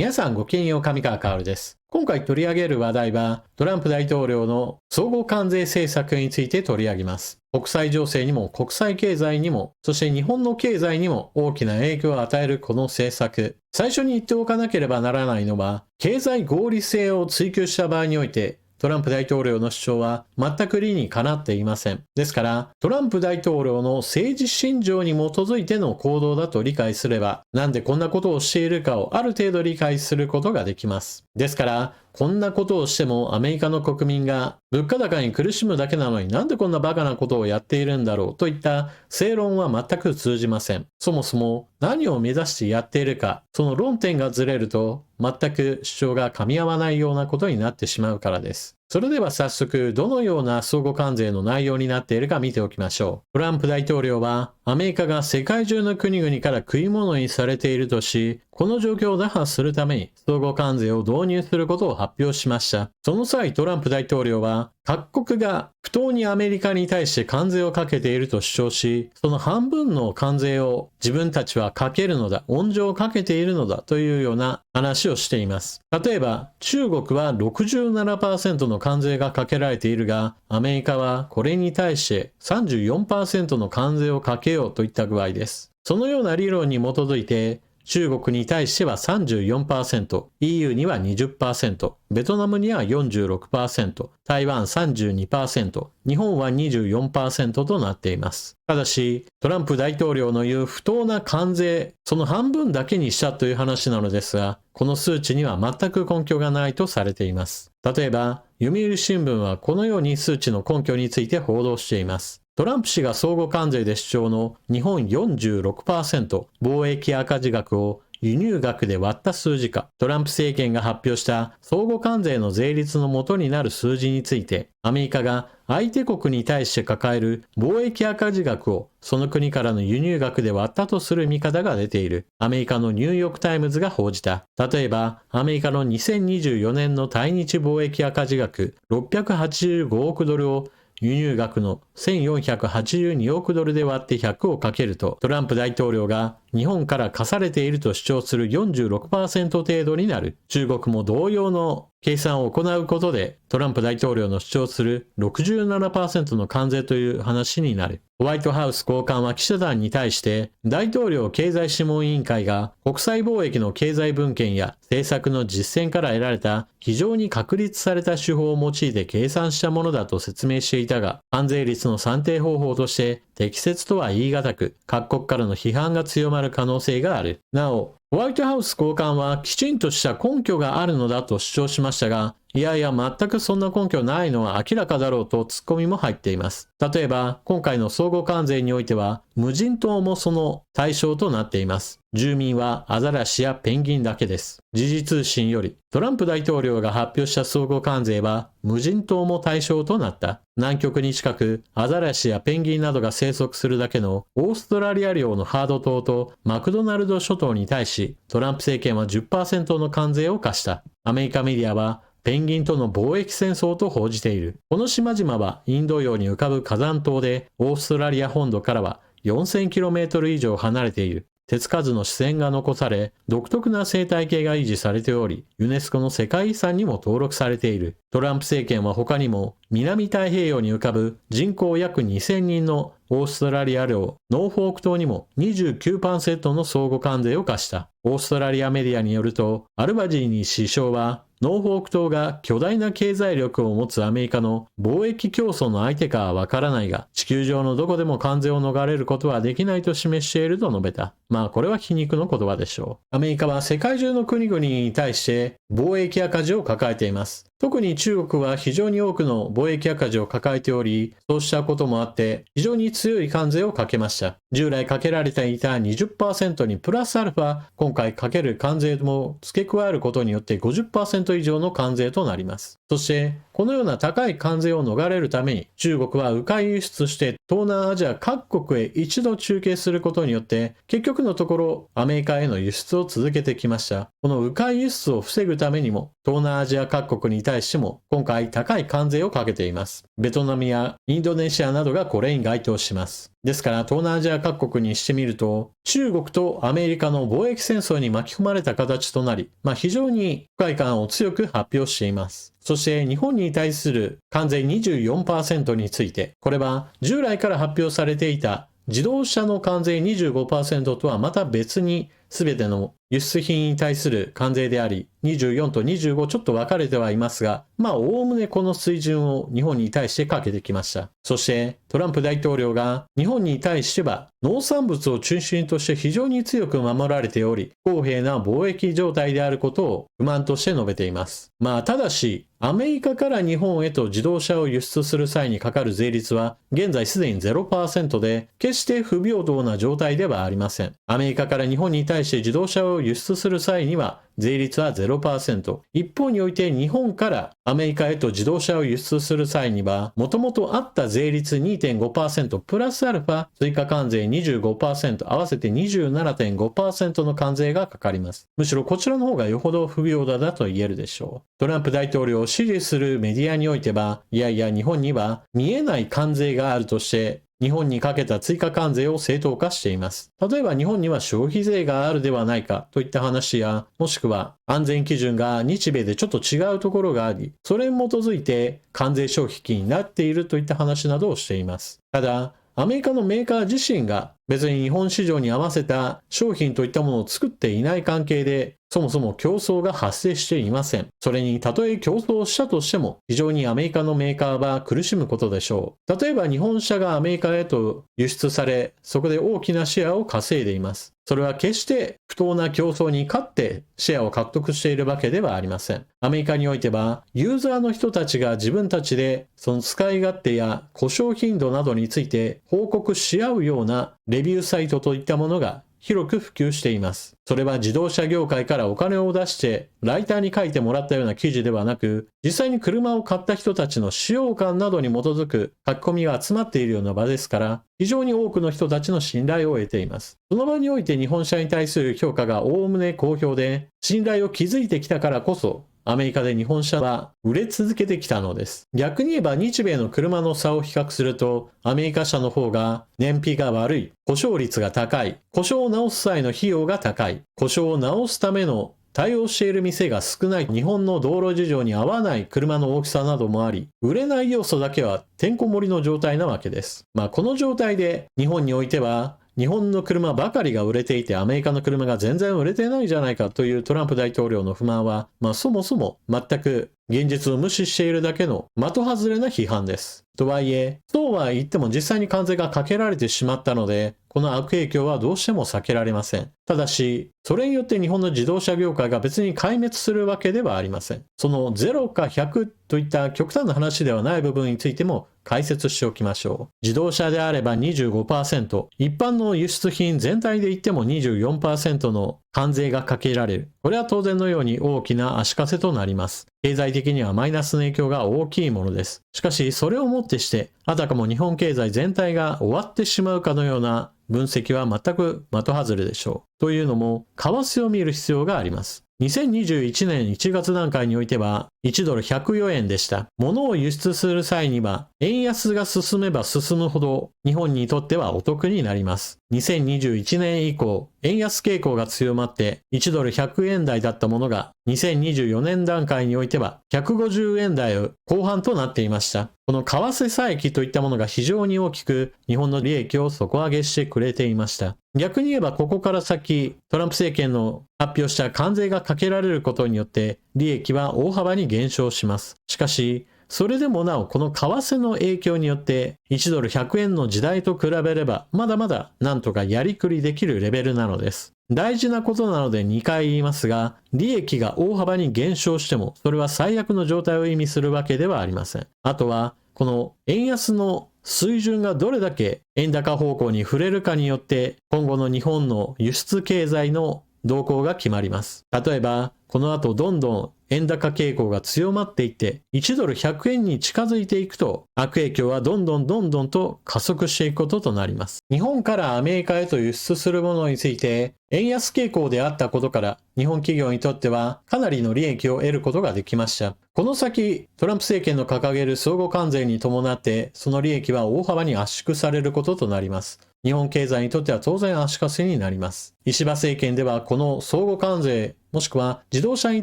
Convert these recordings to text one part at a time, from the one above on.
皆さんごきげんよう、上川薫です。今回取り上げる話題は、トランプ大統領の総合関税政策について取り上げます。国際情勢にも国際経済にも、そして日本の経済にも大きな影響を与えるこの政策。最初に言っておかなければならないのは、経済合理性を追求した場合において、トランプ大統領の主張は全く理にかなっていません。ですから、トランプ大統領の政治信条に基づいての行動だと理解すれば、なんでこんなことをしているかをある程度理解することができます。ですから、こんなことをしてもアメリカの国民が物価高に苦しむだけなのになんでこんなバカなことをやっているんだろうといった正論は全く通じません。そもそも何を目指してやっているか、その論点がずれると全く主張が噛み合わないようなことになってしまうからです。それでは早速どのような相互関税の内容になっているか見ておきましょう。トランプ大統領はアメリカが世界中の国々から食い物にされているとし、この状況を打破するために相互関税を導入することを発表しました。その際トランプ大統領は各国が不当にアメリカに対して関税をかけていると主張し、その半分の関税を自分たちはかけるのだ、温情をかけているのだというような話をしています。例えば中国は 67% の関税がかけられているが、アメリカはこれに対して 34% の関税をかけようといった具合です。そのような理論に基づいて、中国に対しては 34%、EU には 20%、ベトナムには 46%、台湾 32%、日本は 24% となっています。ただし、トランプ大統領の言う不当な関税、その半分だけにしたという話なのですが、この数値には全く根拠がないとされています。例えば、読売新聞はこのように数値の根拠について報道しています。トランプ氏が相互関税で主張の日本 46% 貿易赤字額を輸入額で割った数字か、トランプ政権が発表した相互関税の税率の元になる数字について、アメリカが相手国に対して抱える貿易赤字額をその国からの輸入額で割ったとする見方が出ている。アメリカのニューヨークタイムズが報じた。例えば、アメリカの2024年の対日貿易赤字額685億ドルを輸入額の1482億ドルで割って100をかけると、トランプ大統領が日本から課されていると主張する 46% 程度になる。中国も同様の計算を行うことで、トランプ大統領の主張する 67% の関税という話になる。ホワイトハウス高官は記者団に対して、大統領経済諮問委員会が国際貿易の経済文献や政策の実践から得られた非常に確立された手法を用いて計算したものだと説明していたが、関税率の算定方法として適切とは言い難く、各国からの批判が強まる可能性がある。なお、ホワイトハウス高官はきちんとした根拠があるのだと主張しましたが、いやいや全くそんな根拠ないのは明らかだろうとツッコミも入っています。例えば、今回の相互関税においては、無人島もその対象となっています。住民はアザラシやペンギンだけです。時事通信より、トランプ大統領が発表した相互関税は無人島も対象となった。南極に近くアザラシやペンギンなどが生息するだけのオーストラリア領のハード島とマクドナルド諸島に対し、トランプ政権は 10% の関税を課した。アメリカメディアはペンギンとの貿易戦争と報じている。この島々はインド洋に浮かぶ火山島で、オーストラリア本土からは 4000km 以上離れている。手つかずの自然が残され、独特な生態系が維持されており、ユネスコの世界遺産にも登録されている。トランプ政権は他にも、南太平洋に浮かぶ人口約2000人のオーストラリア領ノーフォーク島にも 29% の相互関税を課した。オーストラリアメディアによると、アルバジーニ首相は、ノーフォーク島が巨大な経済力を持つアメリカの貿易競争の相手かはわからないが、地球上のどこでも関税を逃れることはできないと示していると述べた。まあこれは皮肉の言葉でしょう。アメリカは世界中の国々に対して貿易赤字を抱えています。特に中国は非常に多くの貿易赤字を抱えており、そうしたこともあって非常に強い関税をかけました。従来かけられていた 20% にプラスアルファ、今回かける関税も付け加えることによって 50% 以上の関税となります。そして、このような高い関税を逃れるために、中国は迂回輸出して東南アジア各国へ一度中継することによって、結局のところアメリカへの輸出を続けてきました。この迂回輸出を防ぐためにも、東南アジア各国に対しても今回高い関税をかけています。ベトナムやインドネシアなどがこれに該当します。ですから東南アジア各国にしてみると、中国とアメリカの貿易戦争に巻き込まれた形となり、非常に不快感を強く発表しています。そして日本に対する関税 24% について、これは従来から発表されていた自動車の関税 25% とはまた別に全ての輸出品に対する関税であり、24と25ちょっと分かれてはいますが、おおむねこの水準を日本に対してかけてきました。そしてトランプ大統領が日本に対しては農産物を中心として非常に強く守られており、不公平な貿易状態であることを不満として述べています。ただし、アメリカから日本へと自動車を輸出する際にかかる税率は現在すでに 0% で、決して不平等な状態ではありません。アメリカから日本に対して自動車を輸出する際には税率は 0%。一方において日本からアメリカへと自動車を輸出する際には、もともとあった税率 2.5% プラスアルファ追加関税 25%、合わせて 27.5% の関税がかかります。むしろこちらの方がよほど不平等だと言えるでしょう。トランプ大統領を支持するメディアにおいては、いやいや日本には見えない関税があるとして、日本にかけた追加関税を正当化しています。例えば日本には消費税があるではないかといった話や、もしくは安全基準が日米でちょっと違うところがあり、それに基づいて関税消費期になっているといった話などをしています。ただ、アメリカのメーカー自身が別に日本市場に合わせた商品といったものを作っていない関係で、そもそも競争が発生していません。それにたとえ競争したとしても、非常にアメリカのメーカーは苦しむことでしょう。例えば日本車がアメリカへと輸出され、そこで大きなシェアを稼いでいます。それは決して不当な競争に勝ってシェアを獲得しているわけではありません。アメリカにおいては、ユーザーの人たちが自分たちでその使い勝手や故障頻度などについて報告し合うようなレビューサイトといったものが広く普及しています。それは自動車業界からお金を出してライターに書いてもらったような記事ではなく、実際に車を買った人たちの使用感などに基づく書き込みが集まっているような場ですから、非常に多くの人たちの信頼を得ています。その場において日本車に対する評価がおおむね好評で、信頼を築いてきたからこそ、アメリカで日本車は売れ続けてきたのです。逆に言えば日米の車の差を比較すると、アメリカ車の方が燃費が悪い、故障率が高い、故障を直す際の費用が高い、故障を直すための対応している店が少ない、日本の道路事情に合わない車の大きさなどもあり、売れない要素だけはてんこ盛りの状態なわけです。この状態で日本においては日本の車ばかりが売れていてアメリカの車が全然売れてないじゃないかというトランプ大統領の不満は、そもそも全く現実を無視しているだけの的外れな批判です。とはいえ、そうは言っても実際に関税がかけられてしまったので、この悪影響はどうしても避けられません。ただし、それによって日本の自動車業界が別に壊滅するわけではありません。その0か100といった極端な話ではない部分についても解説しておきましょう。自動車であれば 25%、一般の輸出品全体で言っても 24% の関税がかけられる。これは当然のように大きな足かせとなります。経済的にはマイナスの影響が大きいものです。しかし、それをもってして、あたかも日本経済全体が終わってしまうかのような分析は全く的外れでしょう。というのも、為替を見る必要があります。2021年1月段階においては1ドル104円でした。物を輸出する際には円安が進めば進むほど日本にとってはお得になります。2021年以降、円安傾向が強まって1ドル100円台だったものが2024年段階においては150円台後半となっていました。この為替差益といったものが非常に大きく日本の利益を底上げしてくれていました。逆に言えばここから先、トランプ政権の発表した関税がかけられることによって利益は大幅に減少します。しかし、それでもなおこの為替の影響によって1ドル100円の時代と比べればまだまだなんとかやりくりできるレベルなのです。大事なことなので2回言いますが、利益が大幅に減少してもそれは最悪の状態を意味するわけではありません。あとはこの円安の水準がどれだけ円高方向に触れるかによって今後の日本の輸出経済の動向が決まります。例えばこの後どんどん円高傾向が強まっていって1ドル100円に近づいていくと悪影響はどんどんと加速していくこととなります。日本からアメリカへと輸出するものについて円安傾向であったことから日本企業にとってはかなりの利益を得ることができました。この先トランプ政権の掲げる相互関税に伴ってその利益は大幅に圧縮されることとなります。日本経済にとっては当然足かせになります。石破政権ではこの相互関税もしくは自動車に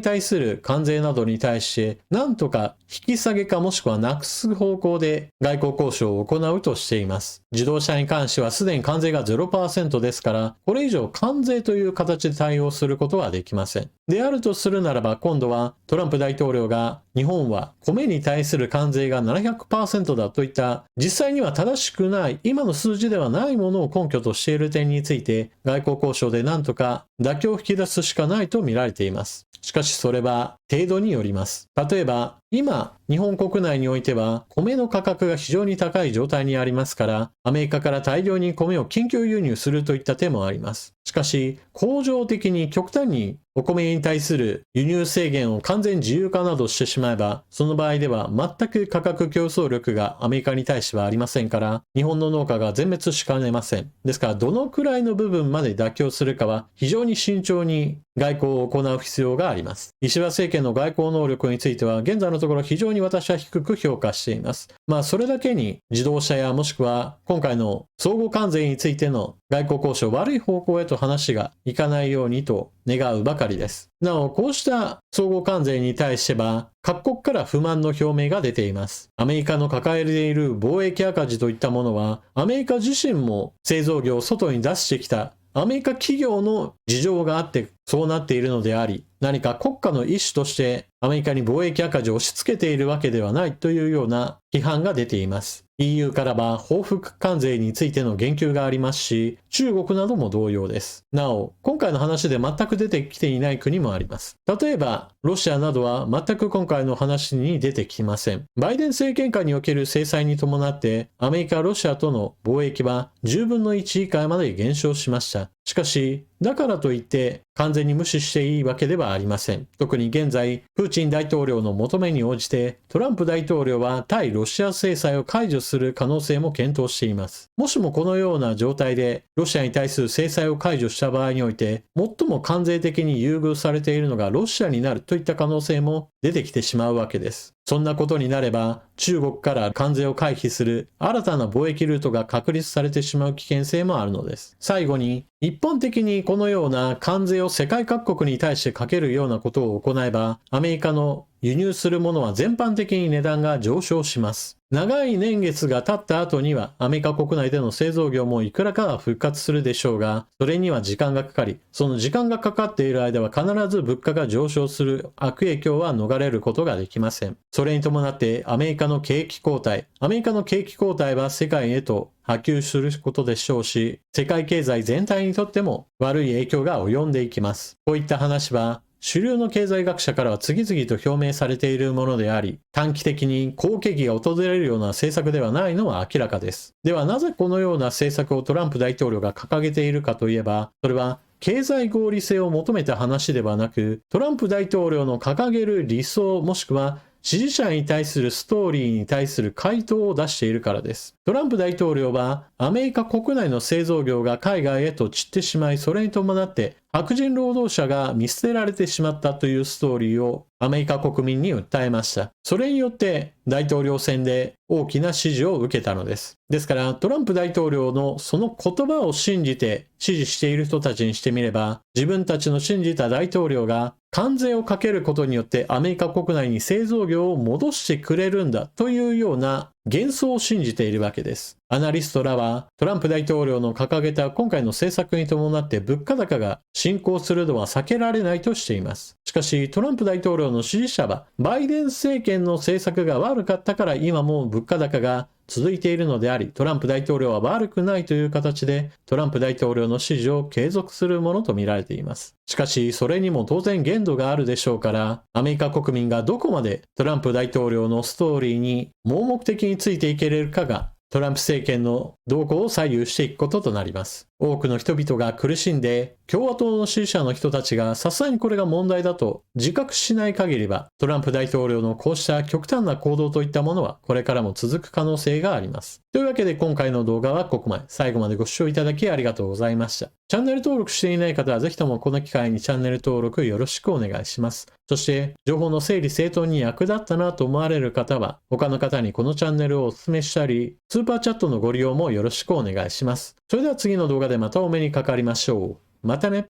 対する関税などに対して何とか引き下げかもしくはなくす方向で外交交渉を行うとしています。自動車に関してはすでに関税が 0% ですからこれ以上関税という形で対応することはできません。であるとするならば今度はトランプ大統領が日本は米に対する関税が 700% だといった実際には正しくない今の数字ではないものを根拠としている点について外交交渉で何とか妥協を引き出すしかないと見られています。しかしそれは程度によります。例えば今日本国内においては米の価格が非常に高い状態にありますからアメリカから大量に米を緊急輸入するといった手もあります。しかし恒常的に極端にお米に対する輸入制限を完全自由化などしてしまえばその場合では全く価格競争力がアメリカに対してはありませんから日本の農家が全滅しかねません。ですからどのくらいの部分まで妥協するかは非常に慎重に外交を行う必要があります。石破政権の外交能力については現在のところ非常に私は低く評価しています。それだけに自動車やもしくは今回の相互関税についての外交交渉悪い方向へと話がいかないようにと願うばかりです。なおこうした相互関税に対しては各国から不満の表明が出ています。アメリカの抱えている貿易赤字といったものはアメリカ自身も製造業を外に出してきたアメリカ企業の事情があってそうなっているのであり何か国家の意思としてアメリカに貿易赤字を押し付けているわけではないというような批判が出ています。EU からは報復関税についての言及がありますし、中国なども同様です。なお、今回の話で全く出てきていない国もあります。例えば、ロシアなどは全く今回の話に出てきません。バイデン政権下における制裁に伴って、アメリカ、ロシアとの貿易は10分の1以下まで減少しました。しかし、だからといって完全に無視していいわけではありません。特に現在、プーチン大統領の求めに応じて、トランプ大統領は対ロシア制裁を解除する可能性も検討しています。もしもこのような状態で、ロシアに対する制裁を解除した場合において、最も関税的に優遇されているのがロシアになるといった可能性も出てきてしまうわけです。そんなことになれば、中国から関税を回避する新たな貿易ルートが確立されてしまう危険性もあるのです。最後に、一般的にこのような関税を世界各国に対してかけるようなことを行えば、アメリカの輸入するものは全般的に値段が上昇します。長い年月が経った後にはアメリカ国内での製造業もいくらかは復活するでしょうが、それには時間がかかり、その時間がかかっている間は必ず物価が上昇する悪影響は逃れることができません。それに伴ってアメリカの景気後退は世界へと波及することでしょうし、世界経済全体にとっても悪い影響が及んでいきます。こういった話は主流の経済学者からは次々と表明されているものであり、短期的に好景気が訪れるような政策ではないのは明らかです。ではなぜこのような政策をトランプ大統領が掲げているかといえば、それは経済合理性を求めた話ではなく、トランプ大統領の掲げる理想もしくは支持者に対するストーリーに対する回答を出しているからです。トランプ大統領はアメリカ国内の製造業が海外へと散ってしまい、それに伴って白人労働者が見捨てられてしまったというストーリーをアメリカ国民に訴えました。それによって大統領選で大きな支持を受けたのです。ですからトランプ大統領のその言葉を信じて支持している人たちにしてみれば、自分たちの信じた大統領が関税をかけることによってアメリカ国内に製造業を戻してくれるんだというような幻想を信じているわけです。アナリストらはトランプ大統領の掲げた今回の政策に伴って物価高が進行するのは避けられないとしています。しかしトランプ大統領の支持者はバイデン政権の政策が悪かったから今も物価高が続いているのであり、トランプ大統領は悪くないという形でトランプ大統領の支持を継続するものと見られています。しかしそれにも当然限度があるでしょうから、アメリカ国民がどこまでトランプ大統領のストーリーに盲目的についていけれるかがトランプ政権の動向を左右していくこととなります。多くの人々が苦しんで、共和党の支持者の人たちがさすがにこれが問題だと自覚しない限りは、トランプ大統領のこうした極端な行動といったものはこれからも続く可能性があります。というわけで今回の動画はここまで。最後までご視聴いただきありがとうございました。チャンネル登録していない方はぜひともこの機会にチャンネル登録よろしくお願いします。そして情報の整理整頓に役立ったなと思われる方は他の方にこのチャンネルをお勧めしたり、スーパーチャットのご利用もよろしくお願いします。それでは次の動画でまたお目にかかりましょう。またね。